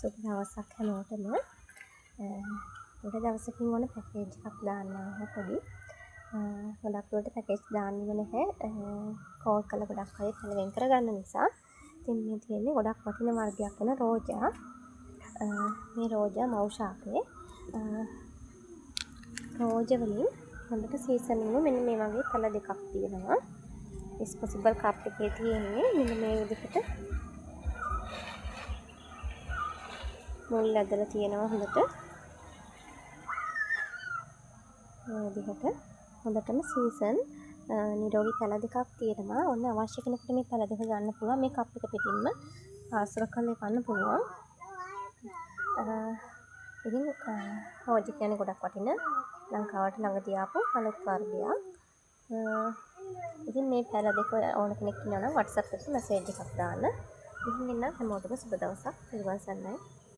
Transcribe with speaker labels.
Speaker 1: සුබ දවසක් හැමෝටම. උඩ දවසකින් ඕන පැකේජ් එකක් දාන්න පොඩි. ගොඩක් දුරට පැකේජ් දාන්න නැහැ. කෝල් කළා ගොඩක් අය වෙන් කරගන්න නිසා. ඉතින් මේ තියෙන්නේ ගොඩක් වටින වර්ගයක් වෙන රෝජා. මේ රෝජා මෞෂාකේ. රෝජා වලින් හොඳට සීසනින්ග මෙන්න මේ වගේ කලර් දෙකක් තියෙනවා. disposable cup එකේ තියෙන්නේ මෙන්න මේ විදිහට මුල් ඇදලා තියෙනවා හොඳට. මේ විදිහට හොඳටම සීසන් නිරෝගී පැල දෙකක් තියෙනවා. ඔන්න අවශ්‍ය කෙනෙකුට මේ පැල දෙක ගන්න පුළුවන්. මේ කප් එක පිටින්ම පාර්සල් කරලා ගන්න පුළුවන්. ඉතින් රෝජා කියන්නේ ගොඩක් වටින ලංකාවට ළඟදී ආපු අලුත් වර්ගයක්. ඉතින් මේ පැල දෙක ඕන කෙනෙක් ඉන්නවා නම් WhatsApp එකට මැසේජ් එකක් දාන්න. ඉතින් එන්න හැමෝටම සුබ දවසක්. පිළිවන් සරණයි.